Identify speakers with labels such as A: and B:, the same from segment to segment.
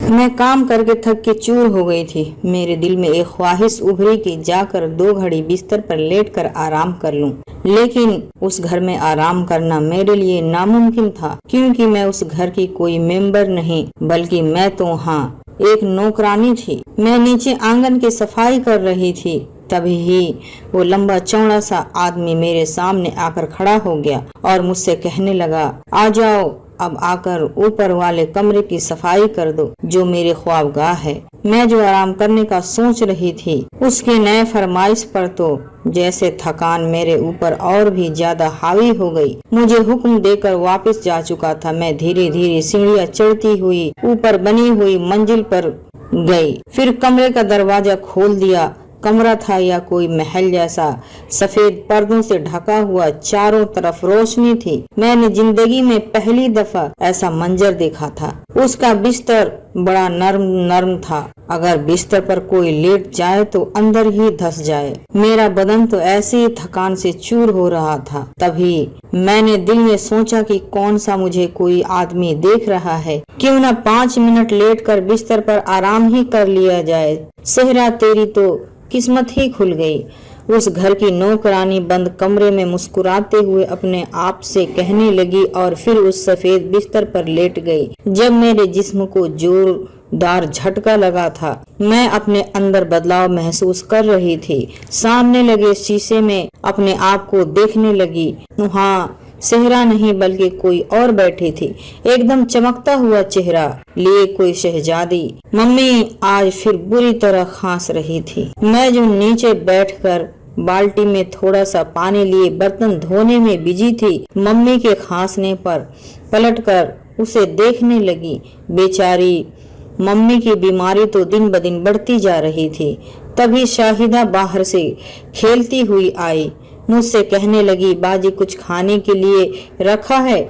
A: मैं काम करके थक के चूर हो गई थी। मेरे दिल में एक ख्वाहिश उभरी कि जाकर 2 घड़ी बिस्तर पर लेटकर आराम कर लूं। लेकिन उस घर में आराम करना मेरे लिए नामुमकिन था, क्योंकि मैं उस घर की कोई मेंबर नहीं, बल्कि मैं तो एक नौकरानी थी। मैं नीचे आंगन की सफाई कर रही थी, तभी ही वो लंबा चौड़ा सा आदमी मेरे सामने आकर खड़ा हो गया और मुझसे कहने लगा, आ जाओ, अब आकर ऊपर वाले कमरे की सफाई कर दो, जो मेरे ख्वाबगाह है। मैं जो आराम करने का सोच रही थी, उसके नए फरमाइश पर तो जैसे थकान मेरे ऊपर और भी ज्यादा हावी हो गई। मुझे हुक्म देकर वापस जा चुका था। मैं धीरे धीरे सीढ़ियां चढ़ती हुई ऊपर बनी हुई मंजिल पर गई। फिर कमरे का दरवाजा खोल दिया। कमरा था या कोई महल जैसा, सफेद पर्दों से ढका हुआ, चारों तरफ रोशनी थी। मैंने जिंदगी में पहली दफा ऐसा मंजर देखा था। उसका बिस्तर बड़ा नर्म नर्म था। अगर बिस्तर पर कोई लेट जाए तो अंदर ही धंस जाए। मेरा बदन तो ऐसी ही थकान से चूर हो रहा था। तभी मैंने दिल में सोचा कि कौन सा मुझे कोई आदमी देख रहा है, क्यों न 5 मिनट लेटकर बिस्तर पर आराम ही कर लिया जाए। सेहरा, तेरी तो किस्मत ही खुल गई। उस घर की नौकरानी बंद कमरे में मुस्कुराते हुए अपने आप से कहने लगी और फिर उस सफेद बिस्तर पर लेट गई। जब मेरे जिस्म को जोरदार झटका लगा था, मैं अपने अंदर बदलाव महसूस कर रही थी। सामने लगे शीशे में अपने आप को देखने लगी। हाँ, सेहरा नहीं बल्कि कोई और बैठी थी, एकदम चमकता हुआ चेहरा लिए कोई शहजादी। मम्मी आज फिर बुरी तरह खांस रही थी। मैं जो नीचे बैठकर बाल्टी में थोड़ा सा पानी लिए बर्तन धोने में बिजी थी, मम्मी के खांसने पर पलटकर उसे देखने लगी। बेचारी मम्मी की बीमारी तो दिन ब दिन बढ़ती जा रही थी। तभी शाहिदा बाहर से खेलती हुई आई। मुझसे कहने लगी, बाजी कुछ खाने के लिए रखा है?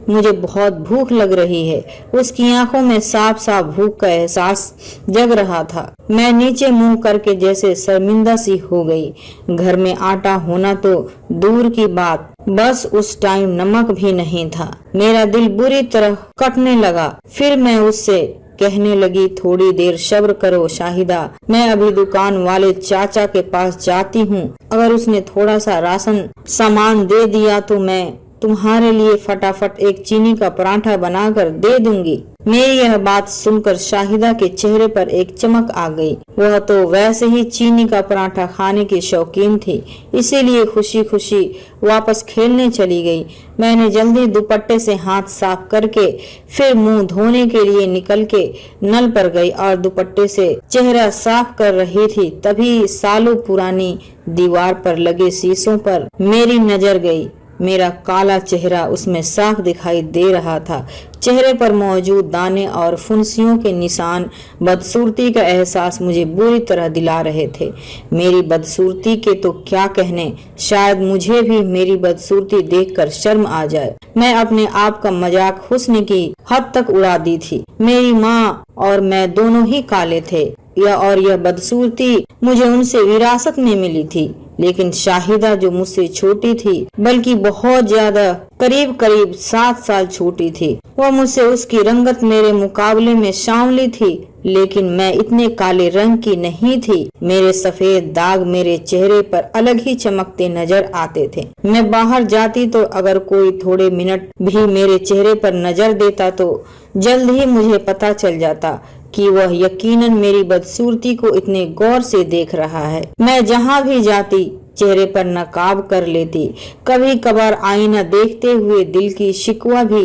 A: मुझे बहुत भूख लग रही है। उसकी आंखों में साफ साफ भूख का एहसास जग रहा था। मैं नीचे मुंह करके जैसे शर्मिंदा सी हो गई। घर में आटा होना तो दूर की बात, बस उस टाइम नमक भी नहीं था। मेरा दिल बुरी तरह कटने लगा। फिर मैं उससे कहने लगी, थोड़ी देर सब्र करो शाहिदा, मैं अभी दुकान वाले चाचा के पास जाती हूँ। अगर उसने थोड़ा सा राशन सामान दे दिया तो मैं तुम्हारे लिए फटाफट एक चीनी का पराठा बनाकर दे दूंगी। मेरी यह बात सुनकर शाहिदा के चेहरे पर एक चमक आ गई। वह तो वैसे ही चीनी का पराठा खाने की शौकीन थी, इसीलिए खुशी खुशी वापस खेलने चली गई। मैंने जल्दी दुपट्टे से हाथ साफ करके फिर मुंह धोने के लिए निकल के नल पर गई और दुपट्टे से चेहरा साफ कर रही थी। तभी सालों पुरानी दीवार पर लगे शीशों पर मेरी नजर गई। मेरा काला चेहरा उसमें साफ दिखाई दे रहा था। चेहरे पर मौजूद दाने और फुंसियों के निशान बदसूरती का एहसास मुझे बुरी तरह दिला रहे थे। मेरी बदसूरती के तो क्या कहने, शायद मुझे भी मेरी बदसूरती देखकर शर्म आ जाए। मैं अपने आप का मजाक हुस्न की हद तक उड़ा दी थी। मेरी माँ और मैं दोनों ही काले थे। यह बदसूरती मुझे उनसे विरासत में मिली थी। लेकिन शाहिदा जो मुझसे छोटी थी, बल्कि बहुत ज्यादा, करीब करीब 7 साल छोटी थी, वह मुझसे उसकी रंगत मेरे मुकाबले में सांवली थी, लेकिन मैं इतने काले रंग की नहीं थी। मेरे सफेद दाग मेरे चेहरे पर अलग ही चमकते नजर आते थे। मैं बाहर जाती तो अगर कोई थोड़े मिनट भी मेरे चेहरे पर नजर देता तो जल्द ही मुझे पता चल जाता कि वह यकीनन मेरी बदसूरती को इतने गौर से देख रहा है। मैं जहाँ भी जाती चेहरे पर नकाब कर लेती। कभी कभार आईना देखते हुए दिल की शिकवा भी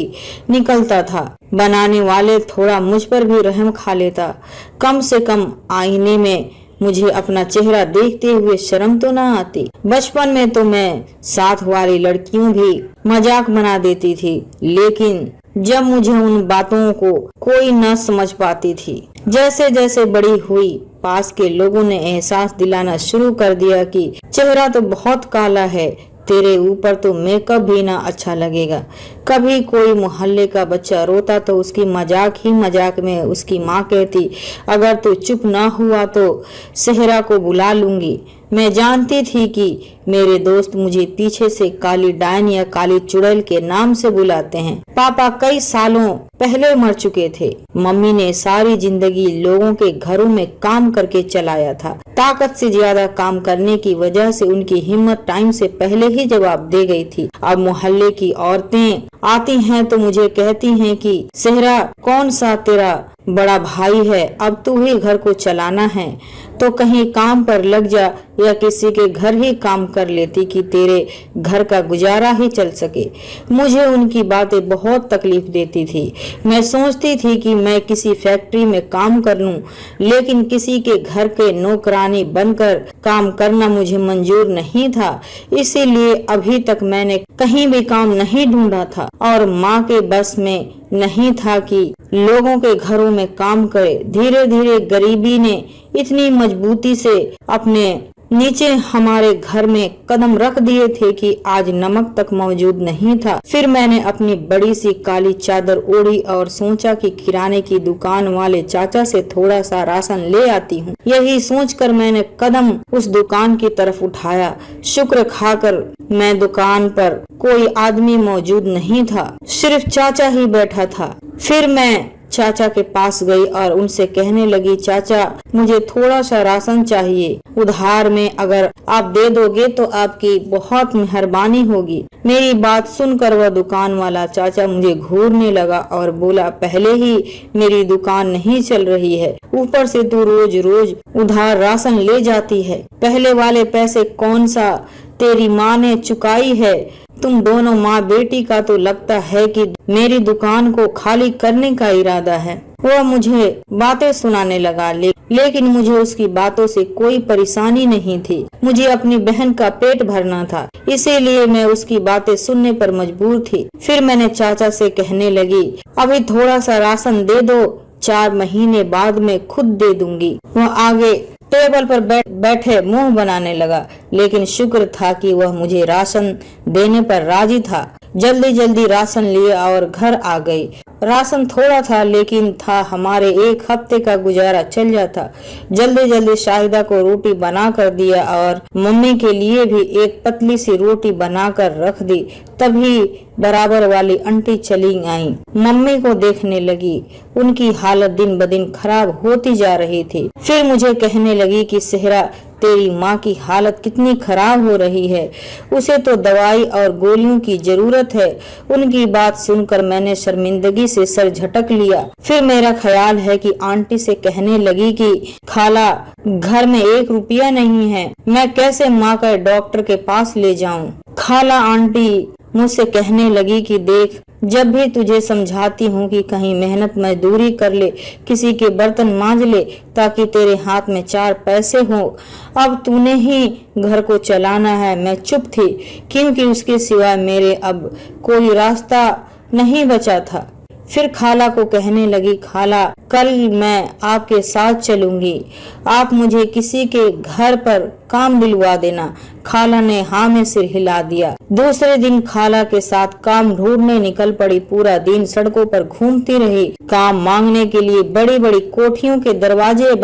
A: निकलता था। बनाने वाले थोड़ा मुझ पर भी रहम खा लेता। कम से कम आईने में मुझे अपना चेहरा देखते हुए शर्म तो ना आती। बचपन में तो मैं साथ वाली लड़कियों भी मजाक बना देती थी, लेकिन जब मुझे उन बातों को कोई न समझ पाती थी। जैसे जैसे बड़ी हुई, पास के लोगों ने एहसास दिलाना शुरू कर दिया कि चेहरा तो बहुत काला है, तेरे ऊपर तो मेकअप भी ना अच्छा लगेगा। कभी कोई मोहल्ले का बच्चा रोता तो उसकी मजाक ही मजाक में उसकी माँ कहती, अगर तू चुप ना हुआ तो सेहरा को बुला लूंगी। मैं जानती थी कि मेरे दोस्त मुझे पीछे से काली डायन या काली चुड़ैल के नाम से बुलाते हैं। पापा कई सालों पहले मर चुके थे। मम्मी ने सारी जिंदगी लोगों के घरों में काम करके चलाया था। ताकत से ज्यादा काम करने की वजह से उनकी हिम्मत टाइम से पहले ही जवाब दे गई थी। अब मोहल्ले की औरतें आती हैं तो मुझे कहती हैं कि सेहरा कौन सा तेरा बड़ा भाई है, अब तू ही घर को चलाना है तो कहीं काम पर लग जा या किसी के घर ही काम कर लेती कि तेरे घर का गुजारा ही चल सके। मुझे उनकी बातें बहुत तकलीफ देती थी। मैं सोचती थी कि मैं किसी फैक्ट्री में काम कर लूं, लेकिन किसी के घर के नौकरानी बनकर काम करना मुझे मंजूर नहीं था। इसीलिए अभी तक मैंने कहीं भी काम नहीं ढूंढा था और माँ के बस में नहीं था कि लोगों के घरों में काम करे। धीरे धीरे गरीबी ने इतनी मजबूती से अपने नीचे हमारे घर में कदम रख दिए थे कि आज नमक तक मौजूद नहीं था। फिर मैंने अपनी बड़ी सी काली चादर ओढ़ी और सोचा कि किराने की दुकान वाले चाचा से थोड़ा सा राशन ले आती हूँ। यही सोचकर मैंने कदम उस दुकान की तरफ उठाया। शुक्र खाकर मैं दुकान पर कोई आदमी मौजूद नहीं था, सिर्फ चाचा ही बैठा था। फिर मैं चाचा के पास गई और उनसे कहने लगी, चाचा मुझे थोड़ा सा राशन चाहिए, उधार में अगर आप दे दोगे तो आपकी बहुत मेहरबानी होगी। मेरी बात सुनकर वह दुकान वाला चाचा मुझे घूरने लगा और बोला, पहले ही मेरी दुकान नहीं चल रही है, ऊपर से तू रोज रोज उधार राशन ले जाती है। पहले वाले पैसे कौन सा तेरी माँ ने चुकाई है? तुम दोनों माँ बेटी का तो लगता है कि मेरी दुकान को खाली करने का इरादा है। वह मुझे बातें सुनाने लगा, लेकिन मुझे उसकी बातों से कोई परेशानी नहीं थी। मुझे अपनी बहन का पेट भरना था, इसीलिए मैं उसकी बातें सुनने पर मजबूर थी। फिर मैंने चाचा से कहने लगी, अभी थोड़ा सा राशन दे दो, 4 महीने बाद मैं खुद दे दूंगी। वह आगे टेबल पर बैठे मुंह बनाने लगा, लेकिन शुक्र था कि वह मुझे राशन देने पर राजी था। जल्दी जल्दी राशन लिए और घर आ गई। राशन थोड़ा था लेकिन था हमारे 1 हफ्ते का गुजारा चल जाता। जल्दी जल्दी शाहिदा को रोटी बना कर दिया और मम्मी के लिए भी एक पतली सी रोटी बनाकर रख दी। तभी बराबर वाली आंटी चली आई, मम्मी को देखने लगी। उनकी हालत दिन ब दिन खराब होती जा रही थी। फिर मुझे कहने लगी कि सेहरा तेरी माँ की हालत कितनी खराब हो रही है, उसे तो दवाई और गोलियों की जरूरत है। उनकी बात सुनकर मैंने शर्मिंदगी से सर झटक लिया। फिर मेरा ख्याल है कि आंटी से कहने लगी कि खाला घर में 1 रुपया नहीं है, मैं कैसे माँ का डॉक्टर के पास ले जाऊं। खाला आंटी मुझसे कहने लगी कि देख, जब भी तुझे समझाती हूँ कि कहीं मेहनत मजदूरी कर ले, किसी के बर्तन मांज ले ताकि तेरे हाथ में 4 पैसे हो। अब तूने ही घर को चलाना है। मैं चुप थी क्योंकि उसके सिवा मेरे अब कोई रास्ता नहीं बचा था। फिर खाला को कहने लगी, खाला कल मैं आपके साथ चलूंगी, आप मुझे किसी के घर पर काम दिलवा देना। खाला ने हाँ में सिर हिला दिया। दूसरे दिन खाला के साथ काम ढूंढने निकल पड़ी। पूरा दिन सड़कों पर घूमती रही, काम मांगने के लिए बड़ी बड़ी कोठियों के दरवाजे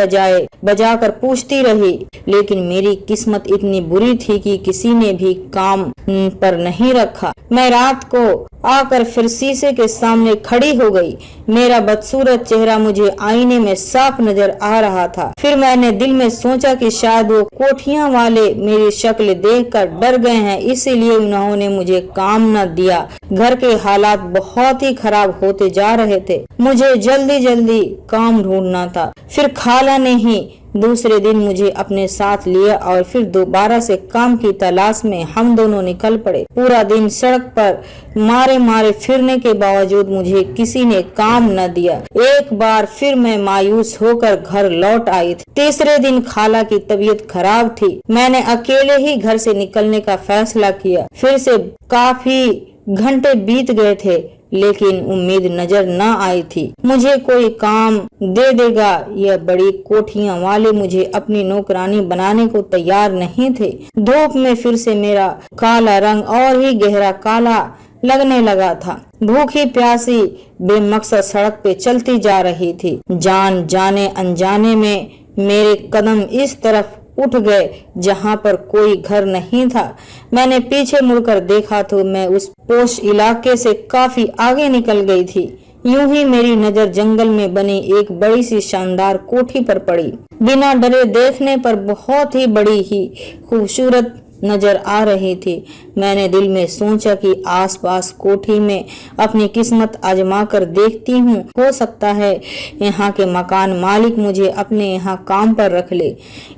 A: बजाकर पूछती रही, लेकिन मेरी किस्मत इतनी बुरी थी कि किसी ने भी काम पर नहीं रखा। मैं रात को आकर फिर शीशे के सामने खड़ी हो गई। मेरा बदसूरत चेहरा मुझे आईने में साफ नजर आ रहा था। फिर मैंने दिल में सोचा कि शायद वो कोठियां वाले मेरी शक्ल देखकर डर गए हैं, इसीलिए उन्होंने मुझे काम न दिया। घर के हालात बहुत ही खराब होते जा रहे थे, मुझे जल्दी जल्दी काम ढूंढना था। फिर खाला ने ही दूसरे दिन मुझे अपने साथ लिया और फिर दोबारा से काम की तलाश में हम दोनों निकल पड़े। पूरा दिन सड़क पर मारे मारे फिरने के बावजूद मुझे किसी ने काम न दिया। एक बार फिर मैं मायूस होकर घर लौट आई थी। तीसरे दिन खाला की तबीयत खराब थी। मैंने अकेले ही घर से निकलने का फैसला किया। फिर से काफी घंटे बीत गए थे, लेकिन उम्मीद नजर न आई थी। मुझे कोई काम दे देगा। यह बड़ी कोठियां वाले मुझे अपनी नौकरानी बनाने को तैयार नहीं थे। धूप में फिर से मेरा काला रंग और ही गहरा काला लगने लगा था। भूखी प्यासी बेमकसद सड़क पे चलती जा रही थी। जान जाने अनजाने में मेरे कदम इस तरफ उठ गए जहाँ पर कोई घर नहीं था। मैंने पीछे मुड़कर देखा तो मैं उस पोश इलाके से काफी आगे निकल गई थी। यूं ही मेरी नजर जंगल में बनी एक बड़ी सी शानदार कोठी पर पड़ी। बिना डरे देखने पर बहुत ही बड़ी ही खूबसूरत नजर आ रही थी। मैंने दिल में सोचा कि आसपास कोठी में अपनी किस्मत आजमा कर देखती हूँ, हो सकता है यहाँ के मकान मालिक मुझे अपने यहाँ काम पर रख ले।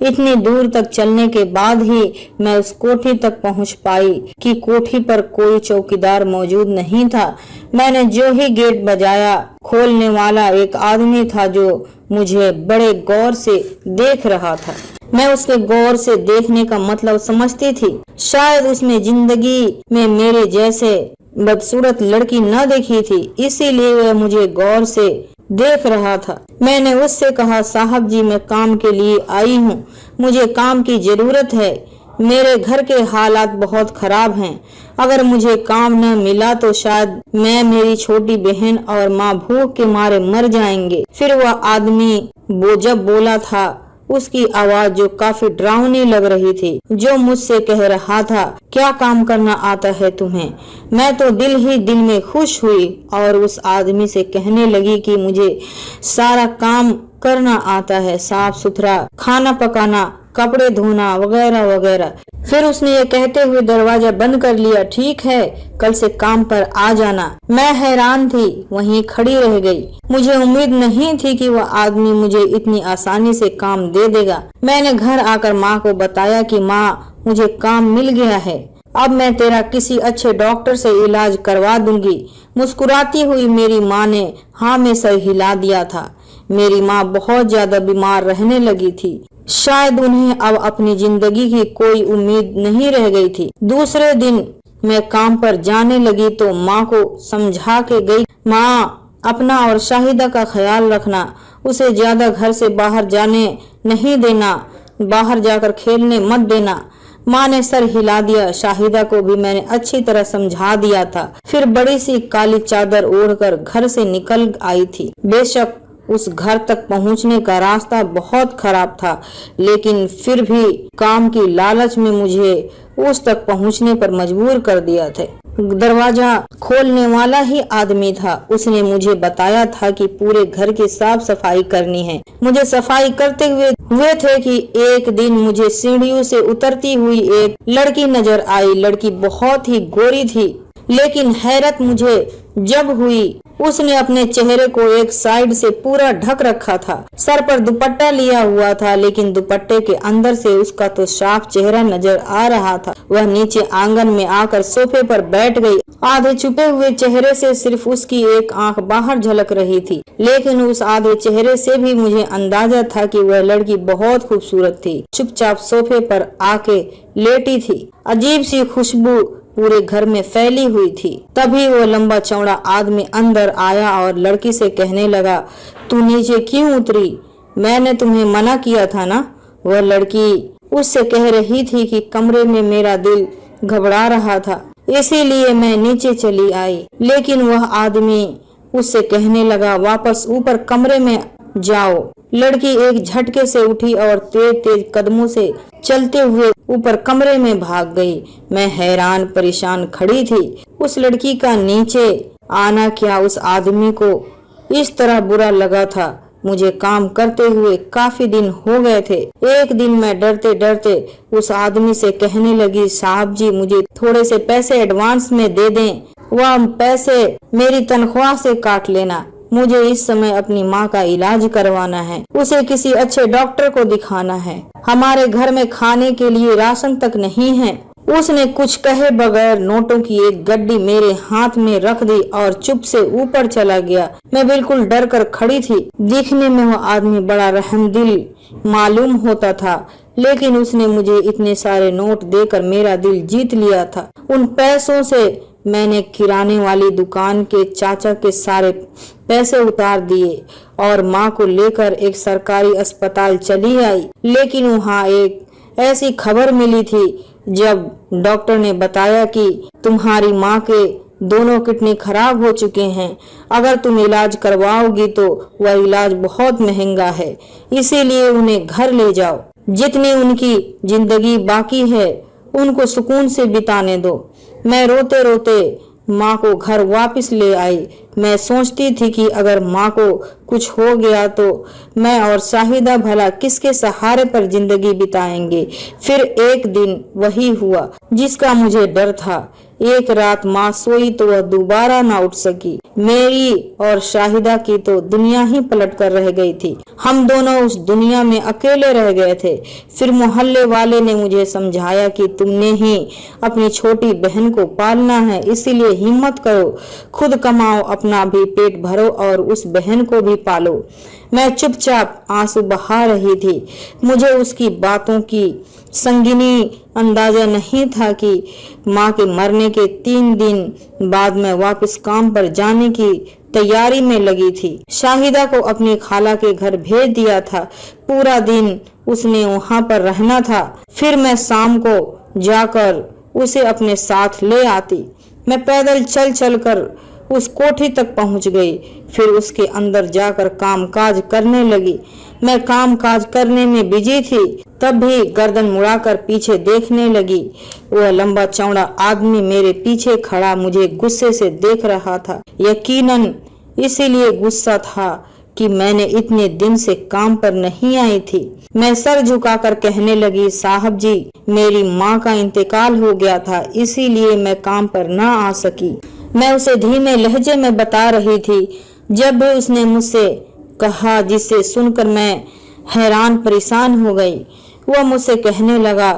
A: इतनी दूर तक चलने के बाद ही मैं उस कोठी तक पहुँच पाई कि कोठी पर कोई चौकीदार मौजूद नहीं था। मैंने जो ही गेट बजाया, खोलने वाला एक आदमी था जो मुझे बड़े गौर से देख रहा था। मैं उसके गौर से देखने का मतलब समझती थी। शायद उसने जिंदगी में मेरे जैसे बदसूरत लड़की न देखी थी, इसीलिए वह मुझे गौर से देख रहा था। मैंने उससे कहा, साहब जी, मैं काम के लिए आई हूँ, मुझे काम की जरूरत है। मेरे घर के हालात बहुत खराब हैं। अगर मुझे काम न मिला तो शायद मैं, मेरी छोटी बहन और माँ भूख के मारे मर जाएंगे। फिर वह आदमी जब बोला था, उसकी आवाज जो काफी डरावनी लग रही थी, जो मुझसे कह रहा था, क्या काम करना आता है तुम्हें? मैं तो दिल ही दिल में खुश हुई और उस आदमी से कहने लगी कि मुझे सारा काम करना आता है, साफ सुथरा खाना पकाना, कपड़े धोना वगैरह वगैरह। फिर उसने ये कहते हुए दरवाजा बंद कर लिया। ठीक है, कल से काम पर आ जाना। मैं हैरान थी, वहीं खड़ी रह गई। मुझे उम्मीद नहीं थी कि वह आदमी मुझे इतनी आसानी से काम दे देगा। मैंने घर आकर माँ को बताया कि माँ, मुझे काम मिल गया है, अब मैं तेरा किसी अच्छे डॉक्टर से इलाज करवा दूंगी। मुस्कुराती हुई मेरी माँ ने हाँ में सर हिला दिया था। मेरी माँ बहुत ज्यादा बीमार रहने लगी थी। शायद उन्हें अब अपनी जिंदगी की कोई उम्मीद नहीं रह गई थी। दूसरे दिन मैं काम पर जाने लगी तो माँ को समझा के गई, माँ, अपना और शाहिदा का ख्याल रखना, उसे ज्यादा घर से बाहर जाने नहीं देना, बाहर जाकर खेलने मत देना। माँ ने सर हिला दिया। शाहिदा को भी मैंने अच्छी तरह समझा दिया था। फिर बड़ी सी काली चादर ओढ़कर घर से निकल आई थी। बेशक उस घर तक पहुंचने का रास्ता बहुत खराब था, लेकिन फिर भी काम की लालच में मुझे उस तक पहुंचने पर मजबूर कर दिया था। दरवाजा खोलने वाला ही आदमी था। उसने मुझे बताया था कि पूरे घर की साफ सफाई करनी है। मुझे सफाई करते हुए थे कि एक दिन मुझे सीढ़ियों से उतरती हुई एक लड़की नजर आई। लड़की बहुत ही गोरी थी, लेकिन हैरत मुझे जब हुई, उसने अपने चेहरे को एक साइड से पूरा ढक रखा था। सर पर दुपट्टा लिया हुआ था, लेकिन दुपट्टे के अंदर से उसका तो साफ चेहरा नजर आ रहा था। वह नीचे आंगन में आकर सोफे पर बैठ गई। आधे छुपे हुए चेहरे से सिर्फ उसकी एक आंख बाहर झलक रही थी, लेकिन उस आधे चेहरे से भी मुझे अंदाजा था कि वह लड़की बहुत खूबसूरत थी। चुपचाप सोफे पर आके लेटी थी। अजीब सी खुशबू पूरे घर में फैली हुई थी। तभी वो लंबा चौड़ा आदमी अंदर आया और लड़की से कहने लगा, तू नीचे क्यों उतरी? मैंने तुम्हें मना किया था ना। वह लड़की उससे कह रही थी कि कमरे में मेरा दिल घबरा रहा था, इसीलिए मैं नीचे चली आई। लेकिन वह आदमी उससे कहने लगा, वापस ऊपर कमरे में जाओ। लड़की एक झटके से उठी और तेज तेज कदमों से चलते हुए ऊपर कमरे में भाग गई। मैं हैरान परेशान खड़ी थी। उस लड़की का नीचे आना क्या उस आदमी को इस तरह बुरा लगा था? मुझे काम करते हुए काफी दिन हो गए थे। एक दिन मैं डरते डरते उस आदमी से कहने लगी, साहब जी, मुझे थोड़े से पैसे एडवांस में दे दें, वह पैसे मेरी तनख्वाह से काट लेना। मुझे इस समय अपनी माँ का इलाज करवाना है, उसे किसी अच्छे डॉक्टर को दिखाना है। हमारे घर में खाने के लिए राशन तक नहीं है। उसने कुछ कहे बगैर नोटों की एक गड्डी मेरे हाथ में रख दी और चुप से ऊपर चला गया। मैं बिल्कुल डर कर खड़ी थी। दिखने में वह आदमी बड़ा रहमदिल मालूम होता था, लेकिन उसने मुझे इतने सारे नोट देकर मेरा दिल जीत लिया था। उन पैसों से मैंने किराने वाली दुकान के चाचा के सारे पैसे उतार दिए और माँ को लेकर एक सरकारी अस्पताल चली आई। लेकिन वहाँ एक ऐसी खबर मिली थी जब डॉक्टर ने बताया कि तुम्हारी माँ के दोनों किडनी खराब हो चुके हैं। अगर तुम इलाज करवाओगी तो वह इलाज बहुत महंगा है, इसीलिए उन्हें घर ले जाओ। जितनी उनकी जिंदगी बाकी है उनको सुकून से बिताने दो। मैं रोते रोते माँ को घर वापस ले आई। मैं सोचती थी कि अगर माँ को कुछ हो गया तो मैं और शाहिदा भला किसके सहारे पर जिंदगी बिताएंगे। फिर एक दिन वही हुआ जिसका मुझे डर था। एक रात माँ सोई तो वह दोबारा ना उठ सकी। मेरी और शाहिदा की तो दुनिया ही पलट कर रह गई थी। हम दोनों उस दुनिया में अकेले रह गए थे। फिर मोहल्ले वाले ने मुझे समझाया कि तुमने ही अपनी छोटी बहन को पालना है, इसीलिए हिम्मत करो, खुद कमाओ, अपना भी पेट भरो और उस बहन को भी पालो। मैं चुपचाप आंसू बहा रही थी। मुझे उसकी बातों की संगीनी अंदाजा नहीं था कि माँ के मरने के 3 दिन बाद मैं वापस काम पर जाने की तैयारी में लगी थी। शाहिदा को अपनी खाला के घर भेज दिया था। पूरा दिन उसने वहाँ पर रहना था। फिर मैं शाम को जाकर उसे अपने साथ ले आती। मैं पैदल चल चल कर उस कोठी तक पहुंच गई। फिर उसके अंदर जाकर कामकाज करने लगी। मैं कामकाज करने में बिजी थी, तब भी गर्दन मुड़ाकर पीछे देखने लगी। वह लंबा चौड़ा आदमी मेरे पीछे खड़ा मुझे गुस्से से देख रहा था। यकीनन इसीलिए गुस्सा था कि मैंने इतने दिन से काम पर नहीं आई थी। मैं सर झुकाकर कहने लगी, साहब जी, मेरी माँ का इंतकाल हो गया था, इसीलिए मैं काम पर ना आ सकी। मैं उसे धीमे लहजे में बता रही थी। जब भी उसने मुझसे कहा, जिसे सुनकर मैं हैरान परेशान हो गई। वह मुझसे कहने लगा,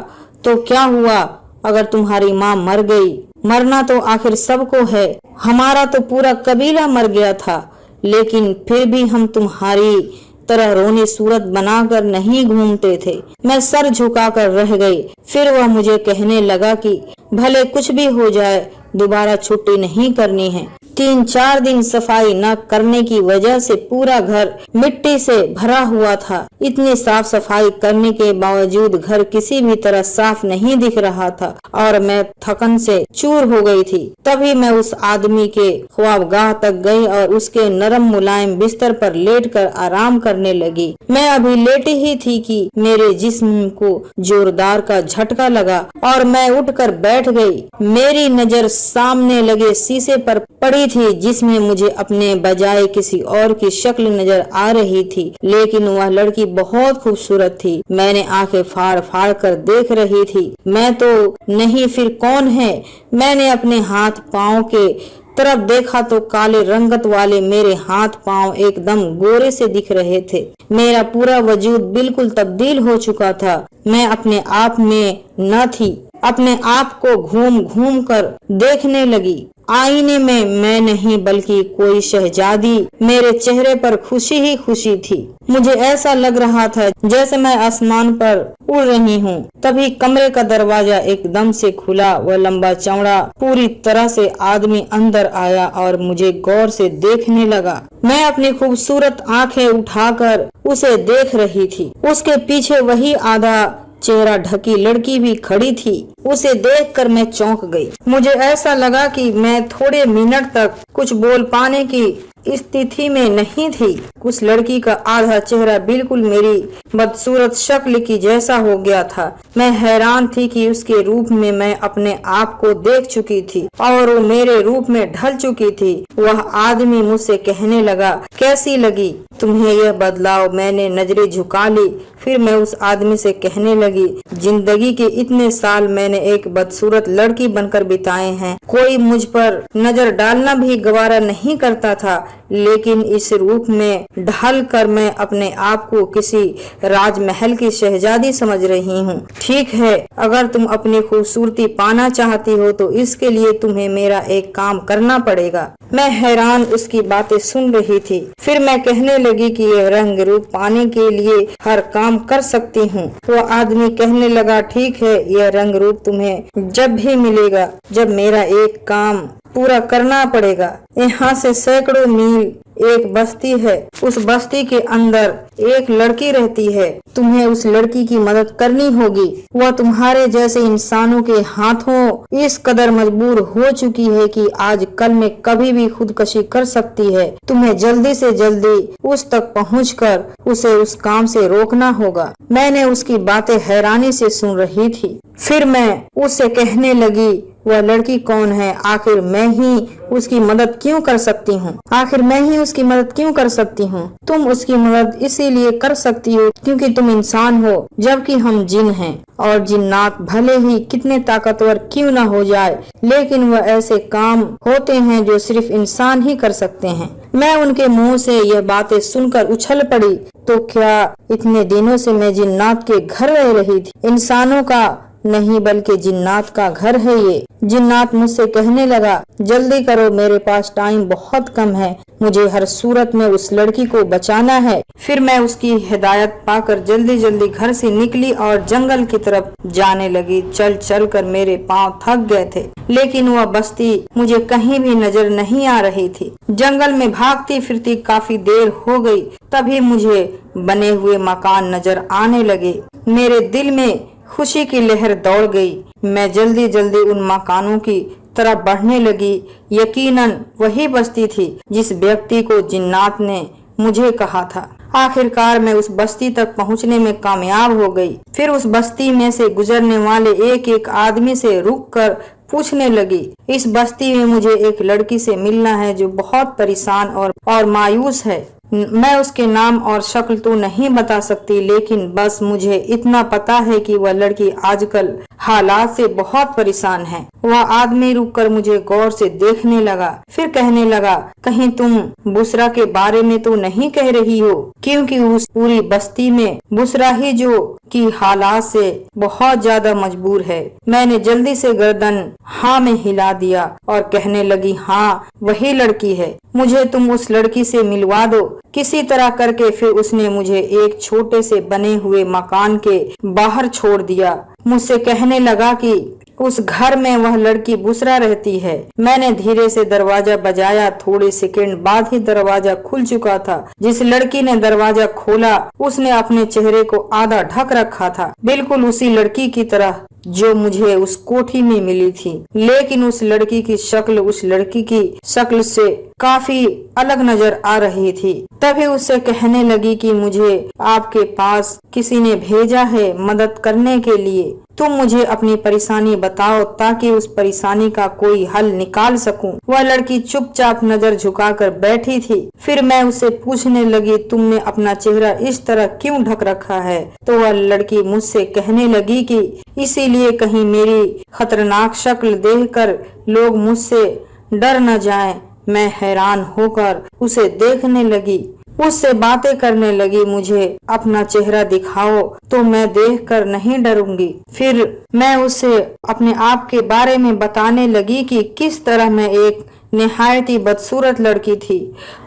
A: तो क्या हुआ अगर तुम्हारी माँ मर गई? मरना तो आखिर सबको है। हमारा तो पूरा कबीला मर गया था, लेकिन फिर भी हम तुम्हारी तरह रोनी सूरत बनाकर नहीं घूमते थे। मैं सर झुकाकर रह गई। फिर वह मुझे कहने लगा कि भले कुछ भी हो जाए, दोबारा छुट्टी नहीं करनी है। 3-4 दिन सफाई न करने की वजह से पूरा घर मिट्टी से भरा हुआ था। इतनी साफ सफाई करने के बावजूद घर किसी भी तरह साफ नहीं दिख रहा था और मैं थकन से चूर हो गई थी। तभी मैं उस आदमी के ख्वाबगाह तक गई और उसके नरम मुलायम बिस्तर पर लेटकर आराम करने लगी। मैं अभी लेटी ही थी कि मेरे जिस्म को जोरदार का झटका लगा और मैं उठकर बैठ गई। मेरी नजर सामने लगे शीशे पर पड़ी थी, जिसमें मुझे अपने बजाय किसी और की शक्ल नजर आ रही थी, लेकिन वह लड़की बहुत खूबसूरत थी। मैंने आंखें फाड़ फाड़ कर देख रही थी। मैं तो नहीं, फिर कौन है? मैंने अपने हाथ पांव के तरफ देखा तो काले रंगत वाले मेरे हाथ पांव एकदम गोरे से दिख रहे थे। मेरा पूरा वजूद बिल्कुल तब्दील हो चुका था। मैं अपने आप में न थी। अपने आप को घूम घूम कर देखने लगी। आईने में मैं नहीं बल्कि कोई शहजादी। मेरे चेहरे पर खुशी ही खुशी थी। मुझे ऐसा लग रहा था जैसे मैं आसमान पर उड़ रही हूँ। तभी कमरे का दरवाजा एकदम से खुला। वह लंबा चौड़ा पूरी तरह से आदमी अंदर आया और मुझे गौर से देखने लगा। मैं अपनी खूबसूरत आंखें उठाकर उसे देख रही थी। उसके पीछे वही आधा चेहरा ढकी लड़की भी खड़ी थी। उसे देखकर मैं चौंक गई। मुझे ऐसा लगा कि मैं थोड़े मिनट तक कुछ बोल पाने की स्थिति में नहीं थी। उस लड़की का आधा चेहरा बिल्कुल मेरी बदसूरत शक्ल की जैसा हो गया था। मैं हैरान थी कि उसके रूप में मैं अपने आप को देख चुकी थी और वो मेरे रूप में ढल चुकी थी। वह आदमी मुझसे कहने लगा, कैसी लगी तुम्हें यह बदलाव? मैंने नजरें झुका ली। फिर मैं उस आदमी से कहने लगी, जिंदगी के इतने साल मैंने एक बदसूरत लड़की बनकर बिताए हैं। कोई मुझ पर नजर डालना भी गवारा नहीं करता था, लेकिन इस रूप में ढल कर मैं अपने आप को किसी राजमहल की शहजादी समझ रही हूँ। ठीक है, अगर तुम अपनी खूबसूरती पाना चाहती हो तो इसके लिए तुम्हें मेरा एक काम करना पड़ेगा। मैं हैरान उसकी बातें सुन रही थी। फिर मैं कहने लगी कि यह रंग रूप पाने के लिए हर काम कर सकती हूँ। वो आदमी कहने लगा, ठीक है, यह रंग रूप तुम्हें जब भी मिलेगा जब मेरा एक काम पूरा करना पड़ेगा। यहाँ से सैकड़ों मील एक बस्ती है, उस बस्ती के अंदर एक लड़की रहती है। तुम्हें उस लड़की की मदद करनी होगी। वह तुम्हारे जैसे इंसानों के हाथों इस कदर मजबूर हो चुकी है कि आज कल में कभी भी खुदकशी कर सकती है। तुम्हें जल्दी से जल्दी उस तक पहुंचकर उसे उस काम से रोकना होगा। मैंने उसकी बातें हैरानी से सुन रही थी। फिर मैं उससे कहने लगी, वह लड़की कौन है? आखिर मैं ही उसकी मदद क्यों कर सकती हूँ? आखिर मैं ही उसकी मदद क्यों कर सकती हूँ? तुम उसकी मदद इसीलिए कर सकती हो क्योंकि तुम इंसान हो, जबकि हम जिन हैं। और जिन्नात भले ही कितने ताकतवर क्यों न हो जाए, लेकिन वह ऐसे काम होते हैं जो सिर्फ इंसान ही कर सकते हैं। मैं उनके मुंह से यह बातें सुनकर उछल पड़ी। तो क्या इतने दिनों से मैं जिन्नात के घर रह रही थी? इंसानों का नहीं बल्कि जिन्नात का घर है ये। जिन्नात मुझसे कहने लगा, जल्दी करो, मेरे पास टाइम बहुत कम है, मुझे हर सूरत में उस लड़की को बचाना है। फिर मैं उसकी हिदायत पाकर जल्दी जल्दी घर से निकली और जंगल की तरफ जाने लगी। चल चल कर मेरे पांव थक गए थे, लेकिन वह बस्ती मुझे कहीं भी नजर नहीं आ रही थी। जंगल में भागती फिरती काफी देर हो गई, तभी मुझे बने हुए मकान नजर आने लगे। मेरे दिल में खुशी की लहर दौड़ गई। मैं जल्दी जल्दी उन मकानों की तरफ बढ़ने लगी। यकीनन वही बस्ती थी जिस व्यक्ति को जिन्नात ने मुझे कहा था। आखिरकार मैं उस बस्ती तक पहुंचने में कामयाब हो गई। फिर उस बस्ती में से गुजरने वाले एक एक आदमी से रुककर पूछने लगी, इस बस्ती में मुझे एक लड़की से मिलना है जो बहुत परेशान और मायूस है। मैं उसके नाम और शक्ल तो नहीं बता सकती, लेकिन बस मुझे इतना पता है कि वह लड़की आजकल हालात से बहुत परेशान है। वह आदमी रुककर मुझे गौर से देखने लगा, फिर कहने लगा, कहीं तुम बुसरा के बारे में तो नहीं कह रही हो? क्योंकि उस पूरी बस्ती में बुसरा ही जो कि हालात से बहुत ज्यादा मजबूर है। मैंने जल्दी से गर्दन हाँ में हिला दिया और कहने लगी, हाँ वही लड़की है, मुझे तुम उस लड़की से मिलवा दो किसी तरह करके। फिर उसने मुझे एक छोटे से बने हुए मकान के बाहर छोड़ दिया। मुझसे कहने लगा कि उस घर में वह लड़की बुसरा रहती है। मैंने धीरे से दरवाजा बजाया। थोड़े सेकंड बाद ही दरवाजा खुल चुका था। जिस लड़की ने दरवाजा खोला उसने अपने चेहरे को आधा ढक रखा था, बिल्कुल उसी लड़की की तरह जो मुझे उस कोठी में मिली थी। लेकिन उस लड़की की शक्ल उस लड़की की शक्ल से काफी अलग नजर आ रही थी। तभी उससे कहने लगी कि मुझे आपके पास किसी ने भेजा है मदद करने के लिए। तुम मुझे अपनी परेशानी बताओ ताकि उस परेशानी का कोई हल निकाल सकूं। वह लड़की चुपचाप नजर झुकाकर बैठी थी। फिर मैं उससे पूछने लगी, तुमने अपना चेहरा इस तरह क्यों ढक रखा है? तो वह लड़की मुझसे कहने लगी कि इसीलिए कहीं मेरी खतरनाक शक्ल देखकर लोग मुझसे डर न जाएं। मैं हैरान होकर उसे देखने लगी, उससे बातें करने लगी। मुझे अपना चेहरा दिखाओ तो मैं देखकर नहीं डरूंगी। फिर मैं उससे अपने आप के बारे में बताने लगी कि किस तरह मैं एक निहायत ही बदसूरत लड़की थी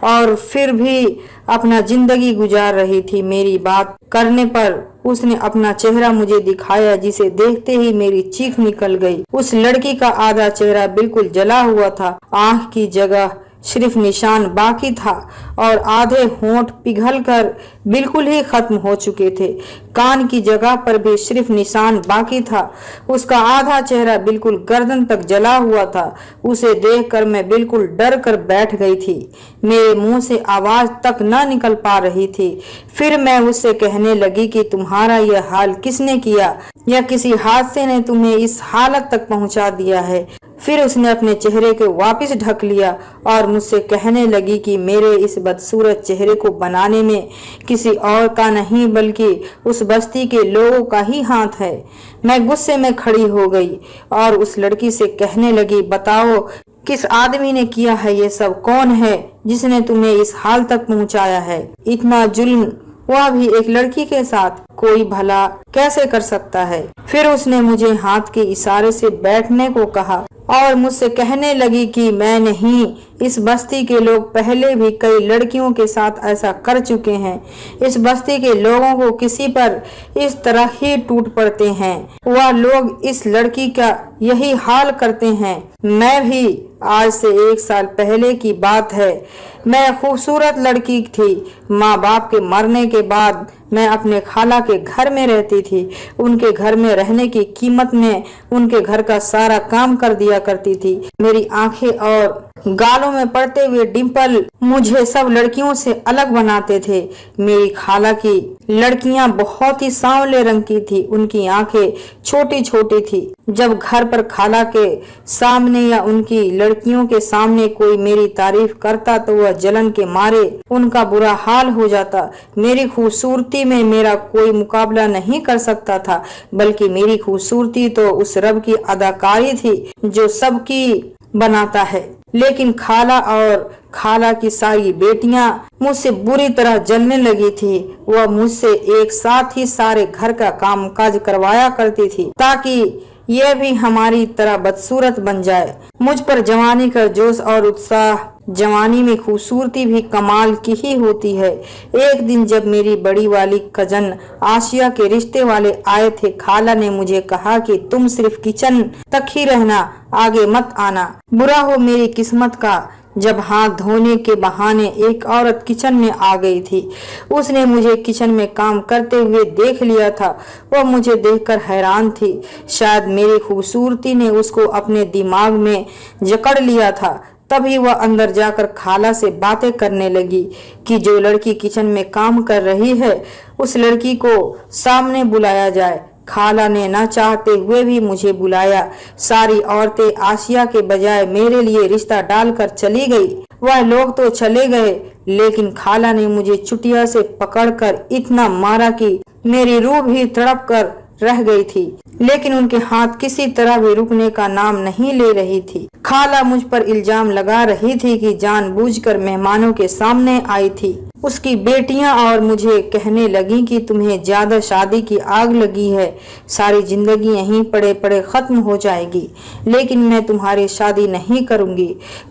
A: और फिर भी अपना जिंदगी गुजार रही थी। मेरी बात करने पर उसने अपना चेहरा मुझे दिखाया, जिसे देखते ही मेरी चीख निकल गई। उस लड़की का आधा चेहरा बिल्कुल जला हुआ था, आंख की जगह सिर्फ निशान बाकी था और आधे होंठ पिघलकर बिल्कुल ही खत्म हो चुके थे। कान की जगह पर भी सिर्फ निशान बाकी था। उसका आधा चेहरा बिल्कुल गर्दन तक जला हुआ था। उसे देखकर मैं बिल्कुल डर कर बैठ गई थी। मेरे मुंह से आवाज तक न निकल पा रही थी। फिर मैं उससे कहने लगी कि तुम्हारा यह हाल किसने किया या किसी हादसे ने तुम्हें इस हालत तक पहुंचा दिया है? फिर उसने अपने चेहरे को वापस ढक लिया और मुझसे कहने लगी कि मेरे इस बदसूरत चेहरे को बनाने में किसी और का नहीं बल्कि उस बस्ती के लोगों का ही हाथ है। मैं गुस्से में खड़ी हो गई और उस लड़की से कहने लगी, बताओ किस आदमी ने किया है ये सब? कौन है जिसने तुम्हें इस हाल तक पहुंचाया है? इतना जुल्म वह भी एक लड़की के साथ कोई भला कैसे कर सकता है? फिर उसने मुझे हाथ के इशारे से बैठने को कहा। और मुझसे कहने लगी कि मैं नहीं, इस बस्ती के लोग पहले भी कई लड़कियों के साथ ऐसा कर चुके हैं। इस बस्ती के लोगों को किसी पर इस तरह ही टूट पड़ते हैं। वह लोग इस लड़की का यही हाल करते हैं। मैं भी, आज से 1 साल पहले की बात है, मैं खूबसूरत लड़की थी। माँ बाप के मरने के बाद मैं अपने खाला के घर में रहती थी। उनके घर में रहने की कीमत में उनके घर का सारा काम कर दिया करती थी। मेरी आंखें और गालों में पड़ते हुए डिंपल मुझे सब लड़कियों से अलग बनाते थे। मेरी खाला की लड़कियां बहुत ही सांवले रंग की थी। उनकी आंखें छोटी छोटी थी। जब घर पर खाला के सामने या उनकी लड़कियों के सामने कोई मेरी तारीफ करता तो वह जलन के मारे उनका बुरा हाल हो जाता। मेरी खूबसूरती में मेरा कोई मुकाबला नहीं कर सकता था, बल्कि मेरी खूबसूरती तो उस रब की अदाकारी थी जो सबकी बनाता है। लेकिन खाला और खाला की सारी बेटियां मुझसे बुरी तरह जलने लगी थी। वह मुझसे एक साथ ही सारे घर का काम काज करवाया करती थी ताकि यह भी हमारी तरह बदसूरत बन जाए। मुझ पर जवानी का जोश और उत्साह, जवानी में खूबसूरती भी कमाल की ही होती है। एक दिन जब मेरी बड़ी वाली कजन आशिया के रिश्ते वाले आए थे, खाला ने मुझे कहा कि तुम सिर्फ किचन तक ही रहना, आगे मत आना। बुरा हो मेरी किस्मत का, जब हाथ धोने के बहाने एक औरत किचन में आ गई थी। उसने मुझे किचन में काम करते हुए देख लिया था। वह मुझे देखकर हैरान थी। शायद मेरी खूबसूरती ने उसको अपने दिमाग में जकड़ लिया था। तभी वह अंदर जाकर खाला से बातें करने लगी कि जो लड़की किचन में काम कर रही है उस लड़की को सामने बुलाया जाए। खाला ने न चाहते हुए भी मुझे बुलाया। सारी औरतें आशिया के बजाय मेरे लिए रिश्ता डालकर चली गई। वह लोग तो चले गए, लेकिन खाला ने मुझे चुटिया से पकड़कर इतना मारा कि मेरी रूह भी तड़प कर रह गई थी। लेकिन उनके हाथ किसी तरह भी रुकने का नाम नहीं ले रही थी। खाला मुझ पर इल्जाम लगा रही थी कि जानबूझकर मेहमानों के सामने आई थी। उसकी बेटियां और मुझे कहने लगी कि तुम्हें ज्यादा शादी की आग लगी है, सारी जिंदगी यहीं पड़े पड़े खत्म हो जाएगी, लेकिन मैं तुम्हारी शादी नहीं करूंगी।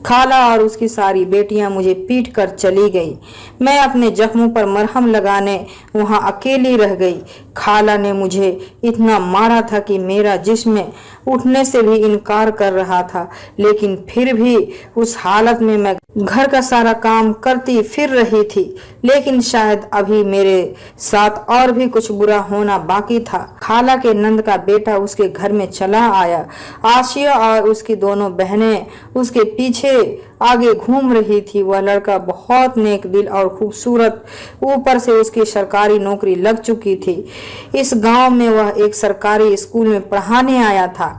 A: खाला और उसकी सारी बेटियां मुझे पीट कर चली गई। मैं अपने जख्मों पर मरहम लगाने वहां अकेली रह गई। खाला ने मुझे इतना मारा था कि मेरा जिस्म उठने से भी इनकार कर रहा था, लेकिन फिर भी उस हालत में मैं घर का सारा काम करती फिर रही थी। लेकिन शायद अभी मेरे साथ और भी कुछ बुरा होना बाकी था। खाला के नंद का बेटा उसके घर में चला आया। आशिया और उसकी दोनों बहनें उसके पीछे आगे घूम रही थी। वह लड़का बहुत नेक दिल और खूबसूरत, ऊपर से उसकी सरकारी नौकरी लग चुकी थी। इस गांव में वह एक सरकारी स्कूल में पढ़ाने आया था।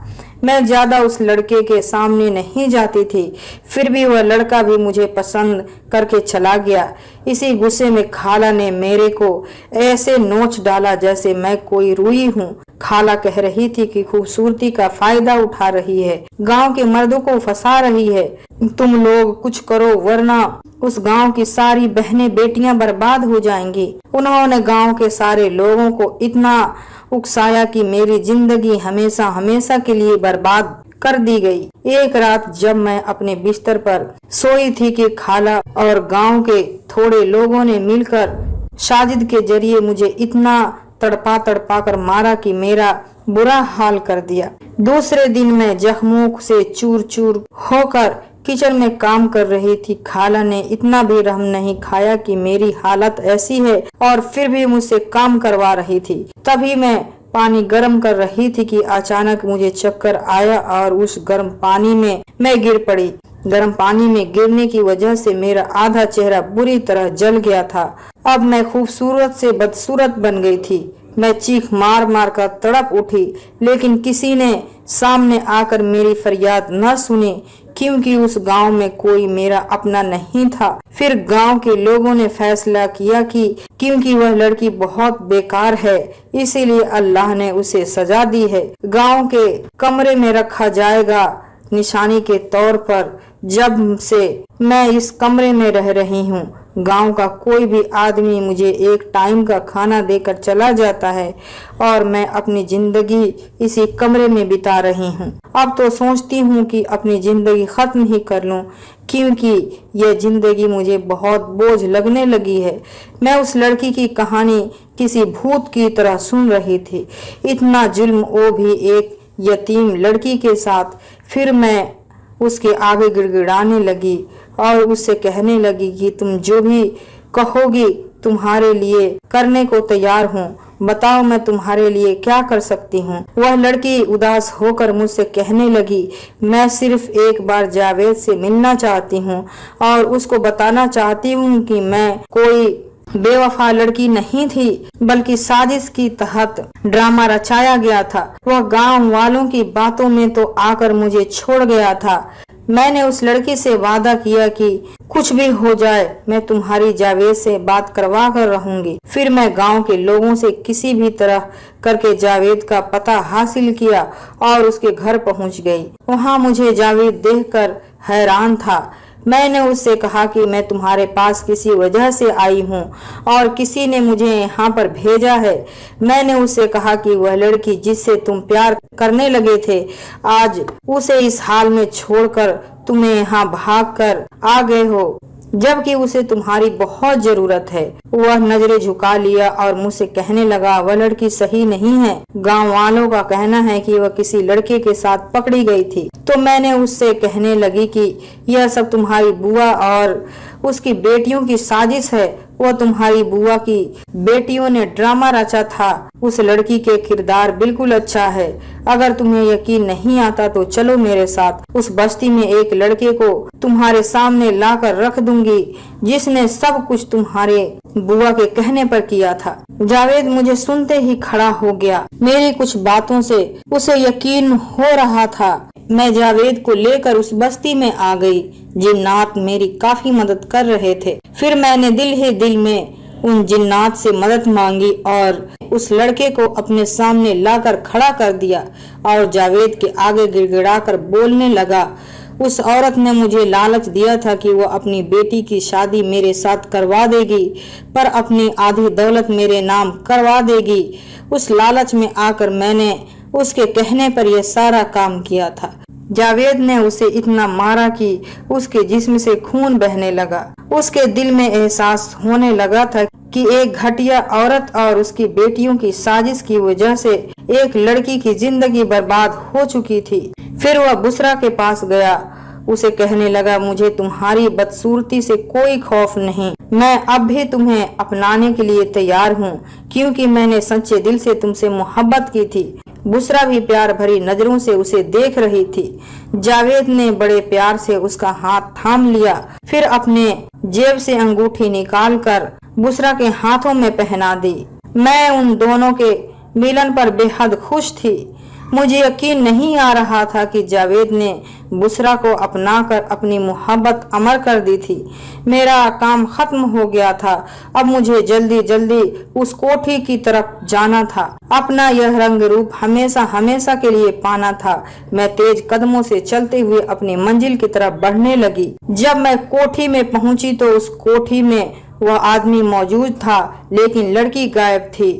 A: मैं ज्यादा उस लड़के के सामने नहीं जाती थी, फिर भी वह लड़का भी मुझे पसंद करके चला गया। इसी गुस्से में खाला ने मेरे को ऐसे नोच डाला जैसे मैं कोई रुई हूँ। खाला कह रही थी कि खूबसूरती का फायदा उठा रही है, गांव के मर्दों को फंसा रही है। तुम लोग कुछ करो वरना उस गांव की सारी बहनें बेटियां बर्बाद हो जाएंगी। उन्होंने गांव के सारे लोगों को इतना उकसाया कि मेरी जिंदगी हमेशा हमेशा के लिए बर्बाद कर दी गई। एक रात जब मैं अपने बिस्तर पर सोई थी कि खाला और गांव के थोड़े लोगों ने मिलकर साजिद के जरिए मुझे इतना तड़पा तड़पा कर मारा कि मेरा बुरा हाल कर दिया। दूसरे दिन मैं जख्मों से चूर चूर होकर किचन में काम कर रही थी। खाला ने इतना भी रहम नहीं खाया कि मेरी हालत ऐसी है और फिर भी मुझसे काम करवा रही थी। तभी मैं पानी गर्म कर रही थी कि अचानक मुझे चक्कर आया और उस गर्म पानी में मैं गिर पड़ी। गर्म पानी में गिरने की वजह से मेरा आधा चेहरा बुरी तरह जल गया था। अब मैं खूबसूरत से बदसूरत बन गई थी। मैं चीख मार मार कर तड़प उठी, लेकिन किसी ने सामने आकर मेरी फरियाद न सुनी, क्योंकि उस गांव में कोई मेरा अपना नहीं था। फिर गांव के लोगों ने फैसला किया कि क्योंकि वह लड़की बहुत बेकार है, इसीलिए अल्लाह ने उसे सजा दी है। गांव के कमरे में रखा जाएगा निशानी के तौर पर। जब से मैं इस कमरे में रह रही हूँ, गांव का कोई भी आदमी मुझे एक टाइम का खाना देकर चला जाता है और मैं अपनी जिंदगी इसी कमरे में बिता रही हूँ। अब तो सोचती हूँ कि अपनी जिंदगी खत्म ही कर लूँ, क्योंकि यह जिंदगी मुझे बहुत बोझ लगने लगी है। मैं उस लड़की की कहानी किसी भूत की तरह सुन रही थी। इतना जुल्म, वो भी एक यतीम लड़की के साथ। फिर मैं उसके आगे गिड़गिड़ाने लगी और उससे कहने लगी कि तुम जो भी कहोगी तुम्हारे लिए करने को तैयार हूँ, बताओ मैं तुम्हारे लिए क्या कर सकती हूँ। वह लड़की उदास होकर मुझसे कहने लगी, मैं सिर्फ एक बार जावेद से मिलना चाहती हूँ और उसको बताना चाहती हूँ कि मैं कोई बेवफा लड़की नहीं थी, बल्कि साजिश की तहत ड्रामा रचाया गया था। वह गांव वालों की बातों में तो आकर मुझे छोड़ गया था। मैंने उस लड़की से वादा किया कि कुछ भी हो जाए मैं तुम्हारी जावेद से बात करवा कर रहूंगी। फिर मैं गांव के लोगों से किसी भी तरह करके जावेद का पता हासिल किया और उसके घर पहुंच गई। वहां मुझे जावेद देखकर हैरान था। मैंने उससे कहा कि मैं तुम्हारे पास किसी वजह से आई हूँ और किसी ने मुझे यहाँ पर भेजा है। मैंने उससे कहा कि वह लड़की जिससे तुम प्यार करने लगे थे, आज उसे इस हाल में छोड़कर तुम्हें यहाँ भाग कर आ गए हो, जबकि उसे तुम्हारी बहुत जरूरत है। वह नजरें झुका लिया और मुझसे कहने लगा, वह लड़की सही नहीं है। गांव वालों का कहना है कि वह किसी लड़के के साथ पकड़ी गई थी। तो मैंने उससे कहने लगी कि यह सब तुम्हारी बुआ और उसकी बेटियों की साजिश है। वह तुम्हारी बुआ की बेटियों ने ड्रामा रचा था। उस लड़की के किरदार बिल्कुल अच्छा है। अगर तुम्हें यकीन नहीं आता तो चलो मेरे साथ। उस बस्ती में एक लड़के को तुम्हारे सामने लाकर रख दूंगी जिसने सब कुछ तुम्हारे बुआ के कहने पर किया था। जावेद मुझे सुनते ही खड़ा हो गया। मेरी कुछ बातों से उसे यकीन हो रहा था। मैं जावेद को लेकर उस बस्ती में आ गई। जिन्नात मेरी काफी मदद कर रहे थे। फिर मैंने दिल ही दिल में उन जिन्नात से मदद मांगी और उस लड़के को अपने सामने लाकर खड़ा कर दिया और जावेद के आगे गिड़गिड़ाकर बोलने लगा। उस औरत ने मुझे लालच दिया था कि वो अपनी बेटी की शादी मेरे साथ करवा देगी, पर अपनी आधी दौलत मेरे नाम करवा देगी। उस लालच में आकर मैंने उसके कहने पर यह सारा काम किया था। जावेद ने उसे इतना मारा कि उसके जिस्म से खून बहने लगा। उसके दिल में एहसास होने लगा था कि एक घटिया औरत और उसकी बेटियों की साजिश की वजह से एक लड़की की जिंदगी बर्बाद हो चुकी थी। फिर वह बुसरा के पास गया। उसे कहने लगा, मुझे तुम्हारी बदसूरती से कोई खौफ नहीं। मैं अब भी तुम्हें अपनाने के लिए तैयार हूँ, क्योंकि मैंने सच्चे दिल से तुमसे मोहब्बत की थी। बुसरा भी प्यार भरी नजरों से उसे देख रही थी। जावेद ने बड़े प्यार से उसका हाथ थाम लिया। फिर अपने जेब से अंगूठी निकालकर बुसरा के हाथों में पहना दी। मैं उन दोनों के मिलन पर बेहद खुश थी। मुझे यकीन नहीं आ रहा था कि जावेद ने बुसरा को अपनाकर अपनी मोहब्बत अमर कर दी थी। मेरा काम खत्म हो गया था। अब मुझे जल्दी जल्दी उस कोठी की तरफ जाना था। अपना यह रंग रूप हमेशा हमेशा के लिए पाना था। मैं तेज कदमों से चलते हुए अपनी मंजिल की तरफ बढ़ने लगी। जब मैं कोठी में पहुंची तो उस कोठी में वह आदमी मौजूद था, लेकिन लड़की गायब थी।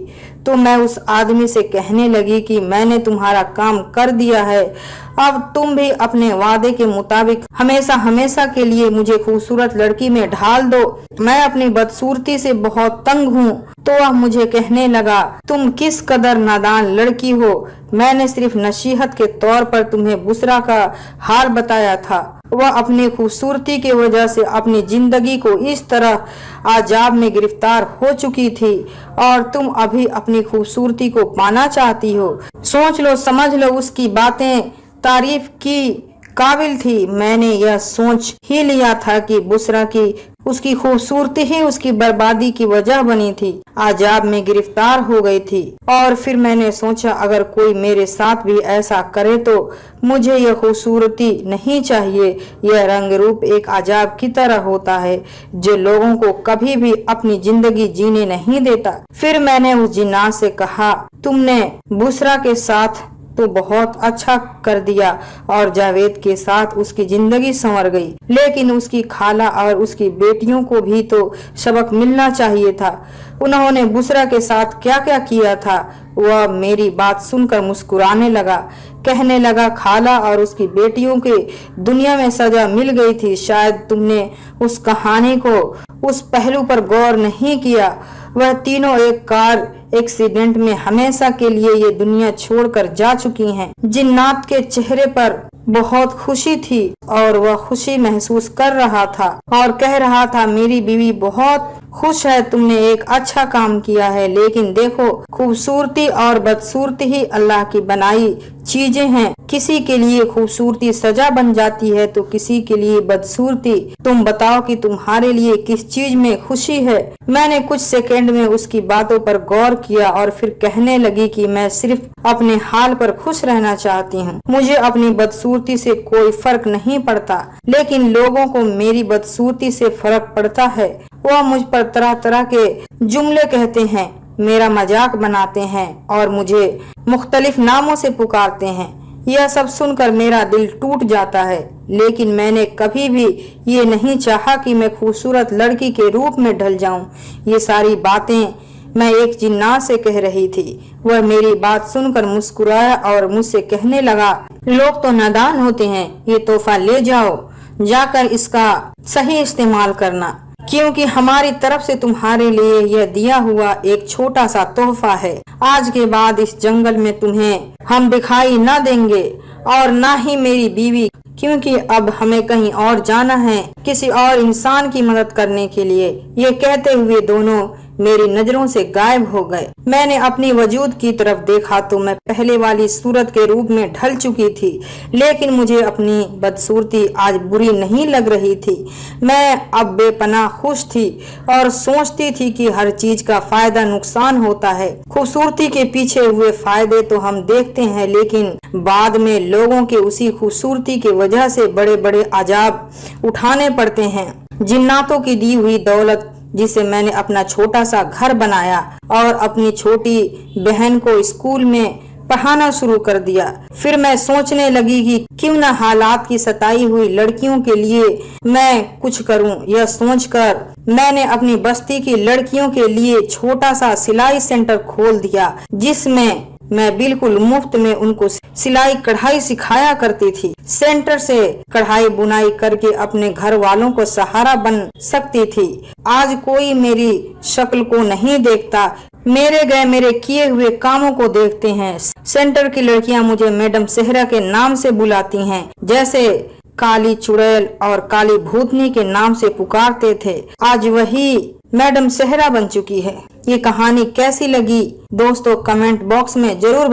A: तो मैं उस आदमी से कहने लगी कि मैंने तुम्हारा काम कर दिया है, अब तुम भी अपने वादे के मुताबिक हमेशा हमेशा के लिए मुझे खूबसूरत लड़की में ढाल दो। मैं अपनी बदसूरती से बहुत तंग हूँ। तो वह मुझे कहने लगा, तुम किस कदर नादान लड़की हो। मैंने सिर्फ नसीहत के तौर पर तुम्हें बुसरा का हाल बताया था। वह अपनी खूबसूरती की वजह से अपनी जिंदगी को इस तरह आजाब में गिरफ्तार हो चुकी थी और तुम अभी अपनी खूबसूरती को पाना चाहती हो। सोच लो, समझ लो, उसकी बातें तारीफ की काबिल थी। मैंने यह सोच ही लिया था कि बुसरा की उसकी खूबसूरती ही उसकी बर्बादी की वजह बनी थी। आजाब में गिरफ्तार हो गई थी। और फिर मैंने सोचा, अगर कोई मेरे साथ भी ऐसा करे तो मुझे यह खूबसूरती नहीं चाहिए। यह रंग रूप एक आजाब की तरह होता है जो लोगों को कभी भी अपनी जिंदगी जीने नहीं देता। फिर मैंने उस जिन्नात से कहा, तुमने बुसरा के साथ तो बहुत अच्छा कर दिया और जावेद के साथ उसकी जिंदगी संवर गई। लेकिन उसकी खाला और उसकी बेटियों को भी तो सबक मिलना चाहिए था। उन्होंने बुशरा के साथ क्या क्या किया था। वह मेरी बात सुनकर मुस्कुराने लगा, कहने लगा, खाला और उसकी बेटियों के दुनिया में सजा मिल गई थी। शायद तुमने उस कहानी को उस पहलू पर गौर नहीं किया। वह तीनों एक कार एक्सीडेंट में हमेशा के लिए ये दुनिया छोड़कर जा चुकी हैं। जिन्नात के चेहरे पर बहुत खुशी थी और वह खुशी महसूस कर रहा था और कह रहा था, मेरी बीवी बहुत खुश है, तुमने एक अच्छा काम किया है। लेकिन देखो, खूबसूरती और बदसूरती ही अल्लाह की बनाई चीजें हैं। किसी के लिए खूबसूरती सजा बन जाती है तो किसी के लिए बदसूरती। तुम बताओ कि तुम्हारे लिए किस चीज में खुशी है। मैंने कुछ सेकंड में उसकी बातों पर गौर किया और फिर कहने लगी कि मैं सिर्फ अपने हाल पर खुश रहना चाहती हूँ। मुझे अपनी बदसूरती से कोई फर्क नहीं पड़ता, लेकिन लोगों को मेरी बदसूरती से फर्क पड़ता है। वह मुझ पर तरह तरह के जुमले कहते हैं, मेरा मजाक बनाते हैं और मुझे मुख्तलिफ नामों से पुकारते हैं। यह सब सुनकर मेरा दिल टूट जाता है। लेकिन मैंने कभी भी ये नहीं चाहा कि मैं खूबसूरत लड़की के रूप में ढल जाऊं। ये सारी बातें मैं एक जिन्नात से कह रही थी। वह मेरी बात सुनकर मुस्कुराया और मुझसे कहने लगा, लोग तो नादान होते हैं, ये तोहफा ले जाओ, जाकर इसका सही इस्तेमाल करना, क्योंकि हमारी तरफ से तुम्हारे लिए यह दिया हुआ एक छोटा सा तोहफा है। आज के बाद इस जंगल में तुम्हें हम दिखाई न देंगे और न ही मेरी बीवी, क्योंकि अब हमें कहीं और जाना है, किसी और इंसान की मदद करने के लिए। ये कहते हुए दोनों मेरी नजरों से गायब हो गए। मैंने अपनी वजूद की तरफ देखा तो मैं पहले वाली सूरत के रूप में ढल चुकी थी, लेकिन मुझे अपनी बदसूरती आज बुरी नहीं लग रही थी। मैं अब बेपनाह खुश थी और सोचती थी कि हर चीज का फायदा नुकसान होता है। खूबसूरती के पीछे हुए फायदे तो हम देखते हैं, लेकिन बाद में लोगों के उसी खूबसूरती की वजह से बड़े बड़े अजाब उठाने पड़ते हैं। जिन्नातों की दी हुई दौलत, जिसे मैंने अपना छोटा सा घर बनाया और अपनी छोटी बहन को स्कूल में पढ़ाना शुरू कर दिया। फिर मैं सोचने लगी कि क्यों न हालात की सताई हुई लड़कियों के लिए मैं कुछ करूं। यह सोचकर मैंने अपनी बस्ती की लड़कियों के लिए छोटा सा सिलाई सेंटर खोल दिया, जिसमें मैं बिल्कुल मुफ्त में उनको सिलाई कढ़ाई सिखाया करती थी। सेंटर से कढ़ाई बुनाई करके अपने घर वालों को सहारा बन सकती थी। आज कोई मेरी शक्ल को नहीं देखता, मेरे किए हुए कामों को देखते हैं। सेंटर की लड़कियां मुझे मैडम सेहरा के नाम से बुलाती हैं, जैसे काली चुड़ैल और काली भूतनी के नाम से पुकारते थे। आज वही मैडम सेहरा बन चुकी है। ये कहानी कैसी लगी दोस्तों, कमेंट बॉक्स में जरूर